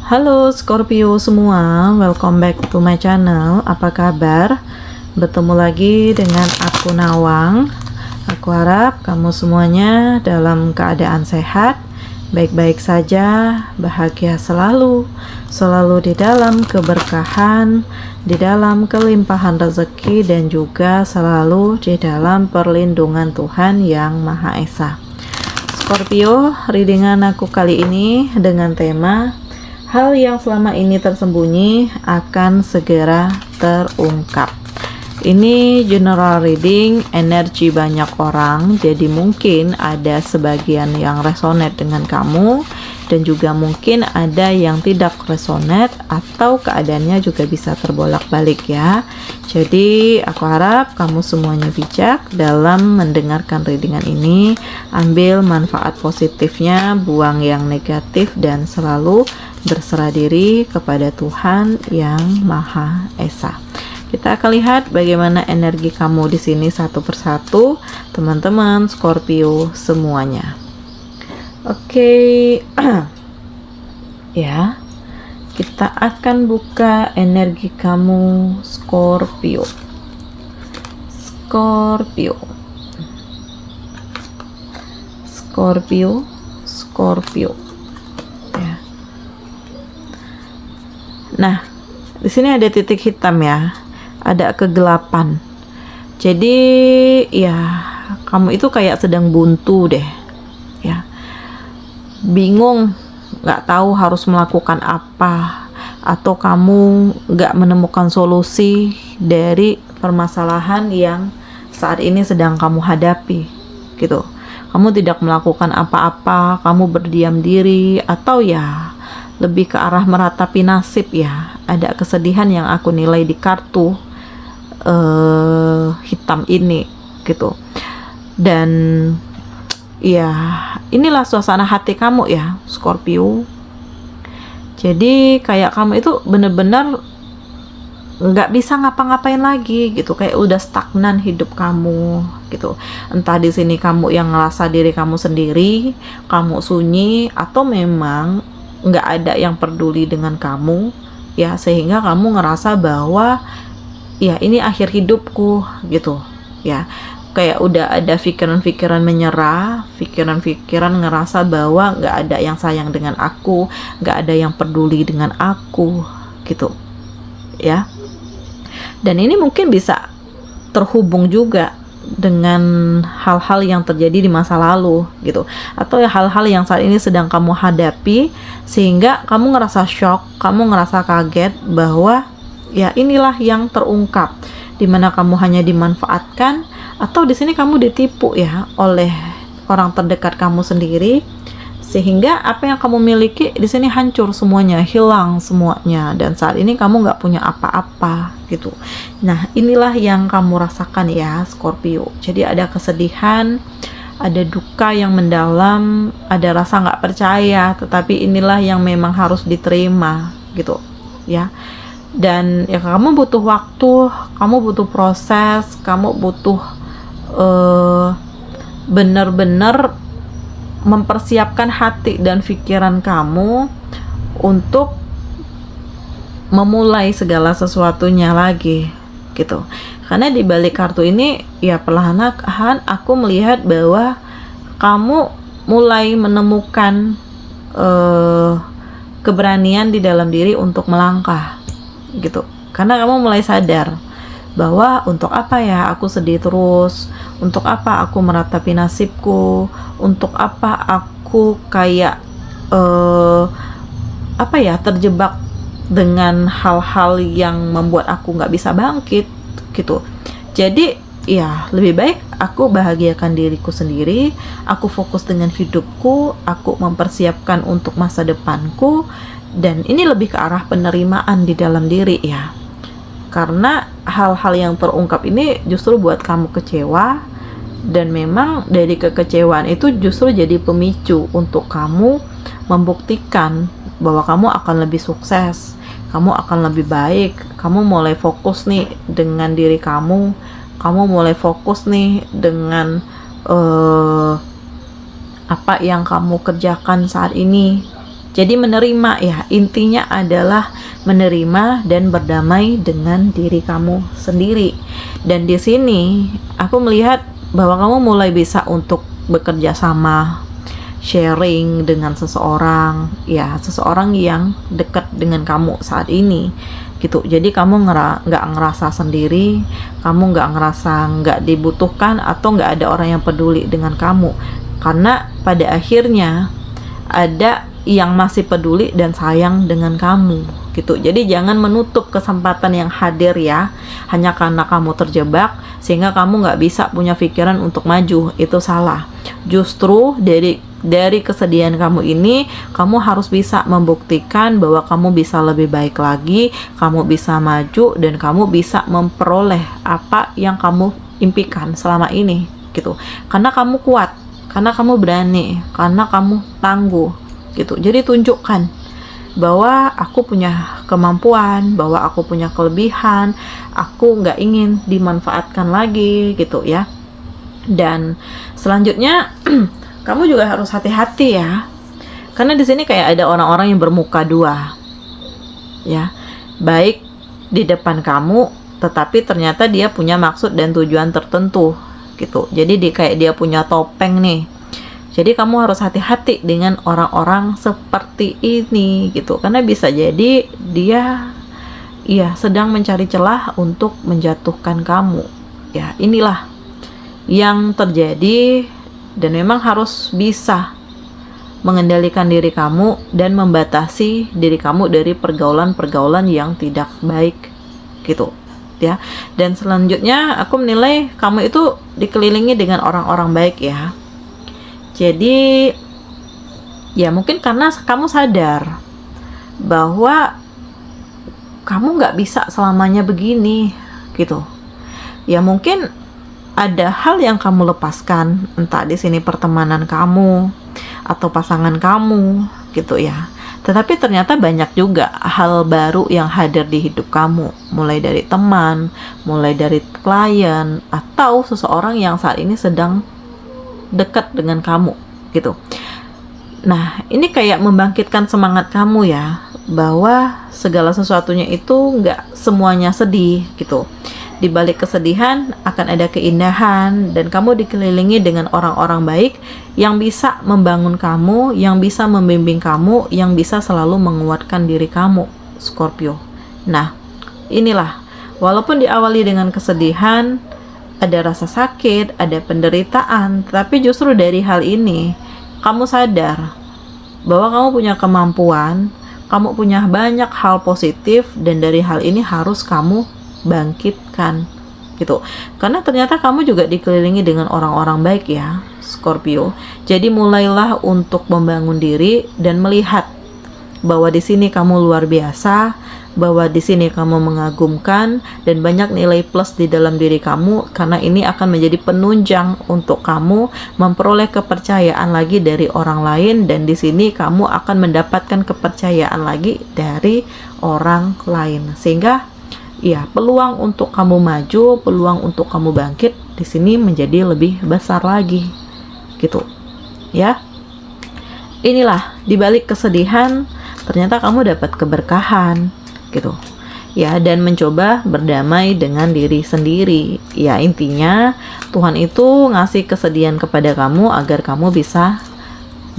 Halo Scorpio semua, welcome back to my channel. Apa kabar? Bertemu lagi dengan aku Nawang. Aku harap kamu semuanya dalam keadaan sehat, baik-baik saja, bahagia selalu, selalu di dalam keberkahan, di dalam kelimpahan rezeki, dan juga selalu di dalam perlindungan Tuhan Yang Maha Esa. Scorpio, readingan aku kali ini dengan tema hal yang selama ini tersembunyi akan segera terungkap. Ini general reading, energi banyak orang, jadi mungkin ada sebagian yang resonate dengan kamu, dan juga mungkin ada yang tidak resonate, atau keadaannya juga bisa terbolak-balik ya. Jadi aku harap kamu semuanya bijak dalam mendengarkan readingan ini, ambil manfaat positifnya, buang yang negatif, dan selalu berserah diri kepada Tuhan Yang Maha Esa. Kita akan lihat bagaimana energi kamu di sini satu persatu, teman-teman Scorpio semuanya. Oke, ya, kita akan buka energi kamu Scorpio. Scorpio. Scorpio, Scorpio. Ya. Nah, di sini ada titik hitam ya. Ada kegelapan. Jadi ya kamu itu kayak sedang buntu deh ya, bingung, nggak tahu harus melakukan apa, atau kamu nggak menemukan solusi dari permasalahan yang saat ini sedang kamu hadapi gitu. Kamu tidak melakukan apa-apa, kamu berdiam diri, atau ya lebih ke arah meratapi nasib ya. Ada kesedihan yang aku nilai di kartu hitam ini gitu. Dan ya inilah suasana hati kamu ya Scorpio. Jadi kayak kamu itu bener-bener nggak bisa ngapa-ngapain lagi gitu, kayak udah stagnan hidup kamu gitu. Entah di sini kamu yang ngerasa diri kamu sendiri, kamu sunyi, atau memang nggak ada yang peduli dengan kamu ya, sehingga kamu ngerasa bahwa ya ini akhir hidupku gitu ya. Kayak udah ada pikiran-pikiran menyerah, pikiran-pikiran ngerasa bahwa nggak ada yang sayang dengan aku, nggak ada yang peduli dengan aku gitu ya. Dan ini mungkin bisa terhubung juga dengan hal-hal yang terjadi di masa lalu gitu, atau ya hal-hal yang saat ini sedang kamu hadapi, sehingga kamu ngerasa shock, kamu ngerasa kaget bahwa ya inilah yang terungkap, dimana kamu hanya dimanfaatkan, atau di sini kamu ditipu ya oleh orang terdekat kamu sendiri, sehingga apa yang kamu miliki di sini hancur semuanya, hilang semuanya, dan saat ini kamu nggak punya apa-apa gitu. Nah, inilah yang kamu rasakan ya Scorpio. Jadi ada kesedihan, ada duka yang mendalam, ada rasa nggak percaya, tetapi inilah yang memang harus diterima gitu ya. Dan ya kamu butuh waktu, kamu butuh proses, kamu butuh benar-benar mempersiapkan hati dan pikiran kamu untuk memulai segala sesuatunya lagi gitu. Karena di balik kartu ini ya perlahan-lahan aku melihat bahwa kamu mulai menemukan keberanian di dalam diri untuk melangkah gitu. Karena kamu mulai sadar bahwa untuk apa ya aku sedih terus, untuk apa aku meratapi nasibku, untuk apa aku kayak apa ya terjebak dengan hal-hal yang membuat aku nggak bisa bangkit gitu. Jadi ya lebih baik aku bahagiakan diriku sendiri, aku fokus dengan hidupku, aku mempersiapkan untuk masa depanku. Dan ini lebih ke arah penerimaan di dalam diri ya, karena hal-hal yang terungkap ini justru buat kamu kecewa, dan memang dari kekecewaan itu justru jadi pemicu untuk kamu membuktikan bahwa kamu akan lebih sukses, kamu akan lebih baik, kamu mulai fokus nih dengan diri kamu mulai fokus nih dengan apa yang kamu kerjakan saat ini Jadi menerima ya, intinya adalah menerima dan berdamai dengan diri kamu sendiri. Dan di sini aku melihat bahwa kamu mulai bisa untuk bekerja sama, sharing dengan seseorang, ya seseorang yang dekat dengan kamu saat ini gitu. Jadi kamu nggak ngerasa sendiri, kamu nggak ngerasa nggak dibutuhkan atau nggak ada orang yang peduli dengan kamu, karena pada akhirnya ada yang masih peduli dan sayang dengan kamu gitu. Jadi jangan menutup kesempatan yang hadir ya, hanya karena kamu terjebak sehingga kamu nggak bisa punya pikiran untuk maju. Itu salah. Justru dari kesedihan kamu ini, kamu harus bisa membuktikan bahwa kamu bisa lebih baik lagi, kamu bisa maju, dan kamu bisa memperoleh apa yang kamu impikan selama ini gitu. Karena kamu kuat, karena kamu berani, karena kamu tangguh gitu. Jadi tunjukkan bahwa aku punya kemampuan, bahwa aku punya kelebihan, aku nggak ingin dimanfaatkan lagi gitu ya. Dan selanjutnya kamu juga harus hati-hati ya, karena di sini kayak ada orang-orang yang bermuka dua ya, baik di depan kamu tetapi ternyata dia punya maksud dan tujuan tertentu gitu. Jadi kayak dia punya topeng nih. Jadi kamu harus hati-hati dengan orang-orang seperti ini gitu, karena bisa jadi dia sedang mencari celah untuk menjatuhkan kamu. Ya, inilah yang terjadi, dan memang harus bisa mengendalikan diri kamu dan membatasi diri kamu dari pergaulan-pergaulan yang tidak baik gitu ya. Dan selanjutnya aku menilai kamu itu dikelilingi dengan orang-orang baik ya. Jadi ya mungkin karena kamu sadar bahwa kamu nggak bisa selamanya begini gitu. Ya mungkin ada hal yang kamu lepaskan, entah di sini pertemanan kamu atau pasangan kamu gitu ya. Tetapi ternyata banyak juga hal baru yang hadir di hidup kamu, mulai dari teman, mulai dari klien, atau seseorang yang saat ini sedang dekat dengan kamu gitu. Nah, ini kayak membangkitkan semangat kamu ya, bahwa segala sesuatunya itu nggak semuanya sedih gitu. Di balik kesedihan akan ada keindahan, dan kamu dikelilingi dengan orang-orang baik yang bisa membangun kamu, yang bisa membimbing kamu, yang bisa selalu menguatkan diri kamu, Scorpio. Nah, inilah, walaupun diawali dengan kesedihan, ada rasa sakit, ada penderitaan, tapi justru dari hal ini kamu sadar bahwa kamu punya kemampuan, kamu punya banyak hal positif, dan dari hal ini harus kamu bangkitkan gitu. Karena ternyata kamu juga dikelilingi dengan orang-orang baik ya, Scorpio. Jadi mulailah untuk membangun diri dan melihat bahwa di sini kamu luar biasa, bahwa di sini kamu mengagumkan, dan banyak nilai plus di dalam diri kamu, karena ini akan menjadi penunjang untuk kamu memperoleh kepercayaan lagi dari orang lain, dan di sini kamu akan mendapatkan kepercayaan lagi dari orang lain, sehingga ya peluang untuk kamu maju, peluang untuk kamu bangkit di sini menjadi lebih besar lagi gitu ya. Inilah, dibalik kesedihan ternyata kamu dapat keberkahan gitu ya, dan mencoba berdamai dengan diri sendiri ya. Intinya Tuhan itu ngasih kesedihan kepada kamu agar kamu bisa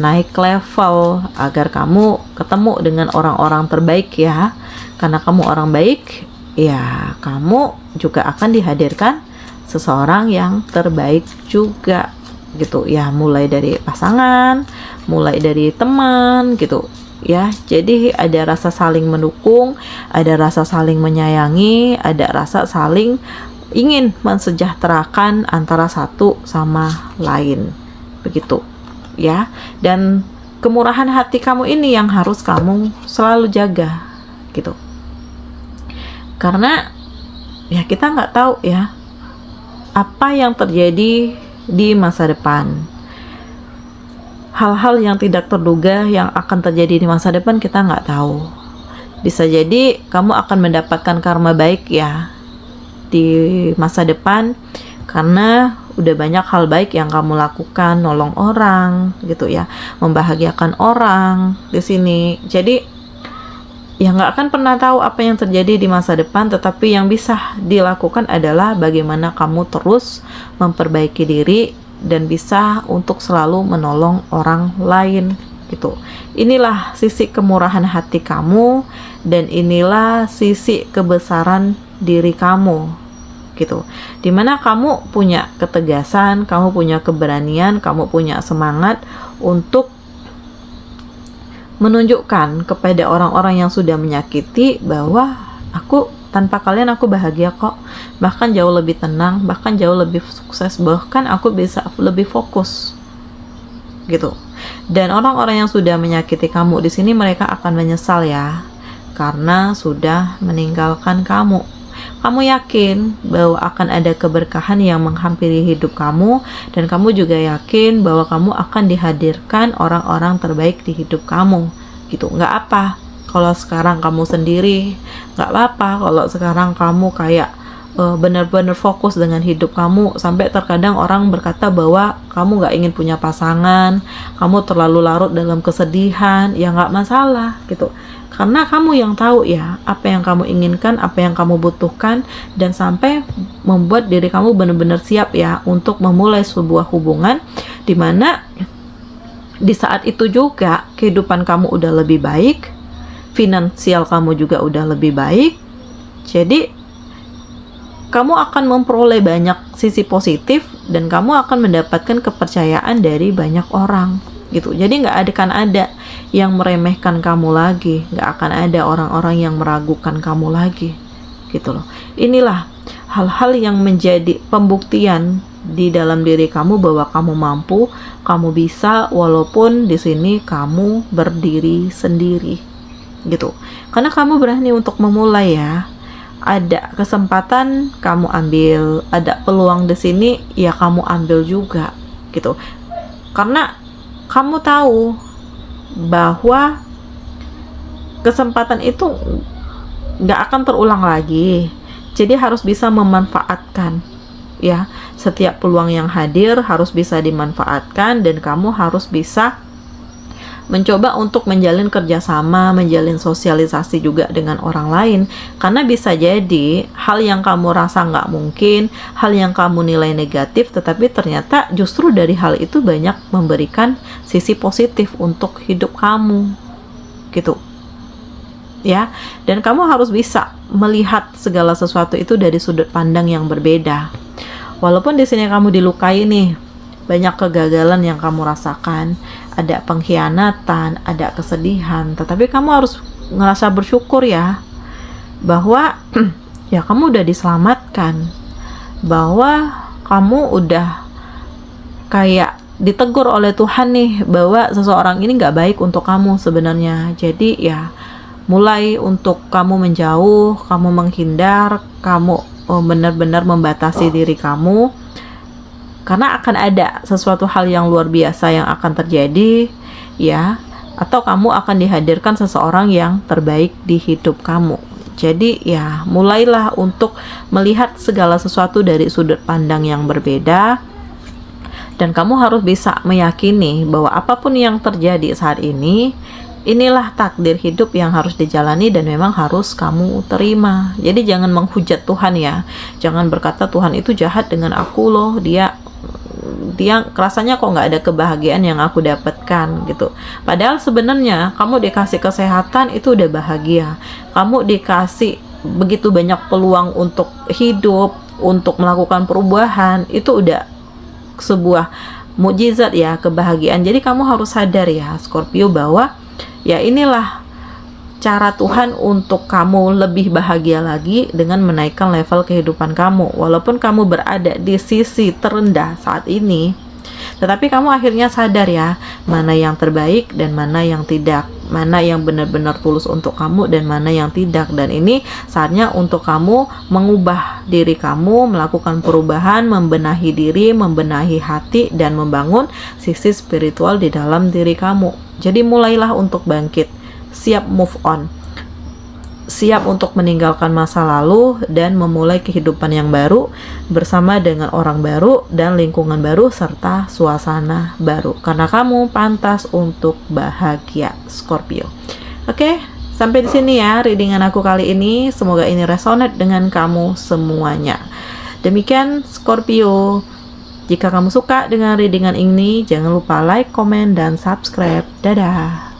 naik level, agar kamu ketemu dengan orang-orang terbaik ya. Karena kamu orang baik ya, kamu juga akan dihadirkan seseorang yang terbaik juga gitu ya, mulai dari pasangan, mulai dari teman gitu ya. Jadi ada rasa saling mendukung, ada rasa saling menyayangi, ada rasa saling ingin mensejahterakan antara satu sama lain begitu ya. Dan kemurahan hati kamu ini yang harus kamu selalu jaga gitu, karena ya kita nggak tahu ya apa yang terjadi di masa depan. Hal-hal yang tidak terduga yang akan terjadi di masa depan kita nggak tahu. Bisa jadi kamu akan mendapatkan karma baik ya di masa depan, karena udah banyak hal baik yang kamu lakukan, nolong orang gitu ya, membahagiakan orang di sini. Jadi ya nggak akan pernah tahu apa yang terjadi di masa depan, tetapi yang bisa dilakukan adalah bagaimana kamu terus memperbaiki diri dan bisa untuk selalu menolong orang lain gitu. Inilah sisi kemurahan hati kamu dan inilah sisi kebesaran diri kamu gitu. Dimana kamu punya ketegasan, kamu punya keberanian, kamu punya semangat untuk menunjukkan kepada orang-orang yang sudah menyakiti bahwa tanpa kalian aku bahagia kok, bahkan jauh lebih tenang, bahkan jauh lebih sukses, bahkan aku bisa lebih fokus gitu. Dan orang-orang yang sudah menyakiti kamu di sini mereka akan menyesal ya, karena sudah meninggalkan kamu. Kamu yakin bahwa akan ada keberkahan yang menghampiri hidup kamu, dan kamu juga yakin bahwa kamu akan dihadirkan orang-orang terbaik di hidup kamu gitu. Nggak apa kalau sekarang kamu sendiri, nggak apa-apa kalau sekarang kamu kayak benar-benar fokus dengan hidup kamu, sampai terkadang orang berkata bahwa kamu nggak ingin punya pasangan, kamu terlalu larut dalam kesedihan. Ya nggak masalah gitu, karena kamu yang tahu ya apa yang kamu inginkan, apa yang kamu butuhkan, dan sampai membuat diri kamu benar-benar siap ya untuk memulai sebuah hubungan dimana di saat itu juga kehidupan kamu udah lebih baik, finansial kamu juga udah lebih baik. Jadi kamu akan memperoleh banyak sisi positif dan kamu akan mendapatkan kepercayaan dari banyak orang gitu. Jadi nggak akan ada yang meremehkan kamu lagi, nggak akan ada orang-orang yang meragukan kamu lagi gitu loh. Inilah hal-hal yang menjadi pembuktian di dalam diri kamu bahwa kamu mampu, kamu bisa, walaupun di sini kamu berdiri sendiri gitu. Karena kamu berani untuk memulai ya. Ada kesempatan kamu ambil, ada peluang di sini ya kamu ambil juga gitu. Karena kamu tahu bahwa kesempatan itu nggak akan terulang lagi. Jadi harus bisa memanfaatkan ya. Setiap peluang yang hadir harus bisa dimanfaatkan, dan kamu harus bisa mencoba untuk menjalin kerjasama, menjalin sosialisasi juga dengan orang lain. Karena bisa jadi hal yang kamu rasa nggak mungkin, hal yang kamu nilai negatif, tetapi ternyata justru dari hal itu banyak memberikan sisi positif untuk hidup kamu gitu ya. Dan kamu harus bisa melihat segala sesuatu itu dari sudut pandang yang berbeda. Walaupun di sini kamu dilukai nih, banyak kegagalan yang kamu rasakan, ada pengkhianatan, ada kesedihan, tetapi kamu harus ngerasa bersyukur ya bahwa ya kamu udah diselamatkan, bahwa kamu udah kayak ditegur oleh Tuhan nih bahwa seseorang ini nggak baik untuk kamu sebenarnya. Jadi ya mulai untuk kamu menjauh, kamu menghindar, kamu benar-benar membatasi diri kamu, karena akan ada sesuatu hal yang luar biasa yang akan terjadi ya, atau kamu akan dihadirkan seseorang yang terbaik di hidup kamu. Jadi ya mulailah untuk melihat segala sesuatu dari sudut pandang yang berbeda, dan kamu harus bisa meyakini bahwa apapun yang terjadi saat ini, inilah takdir hidup yang harus dijalani dan memang harus kamu terima. Jadi jangan menghujat Tuhan ya, jangan berkata Tuhan itu jahat dengan aku loh, dia rasanya kok nggak ada kebahagiaan yang aku dapatkan gitu. Padahal sebenarnya kamu dikasih kesehatan itu udah bahagia, kamu dikasih begitu banyak peluang untuk hidup, untuk melakukan perubahan, itu udah sebuah mukjizat ya, kebahagiaan. Jadi kamu harus sadar ya Scorpio bahwa ya inilah cara Tuhan untuk kamu lebih bahagia lagi dengan menaikkan level kehidupan kamu. Walaupun kamu berada di sisi terendah saat ini, tetapi kamu akhirnya sadar ya mana yang terbaik dan mana yang tidak, mana yang benar-benar tulus untuk kamu dan mana yang tidak. Dan ini saatnya untuk kamu mengubah diri kamu, melakukan perubahan, membenahi diri, membenahi hati, dan membangun sisi spiritual di dalam diri kamu. Jadi mulailah untuk bangkit, siap move on. siap untuk meninggalkan masa lalu dan memulai kehidupan yang baru bersama dengan orang baru dan lingkungan baru serta suasana baru. Karena kamu pantas untuk bahagia, Scorpio. Oke, sampai di sini ya readingan aku kali ini. Semoga ini resonate dengan kamu semuanya. Demikian Scorpio. Jika kamu suka dengan readingan ini, jangan lupa like, komen, dan subscribe. Dadah!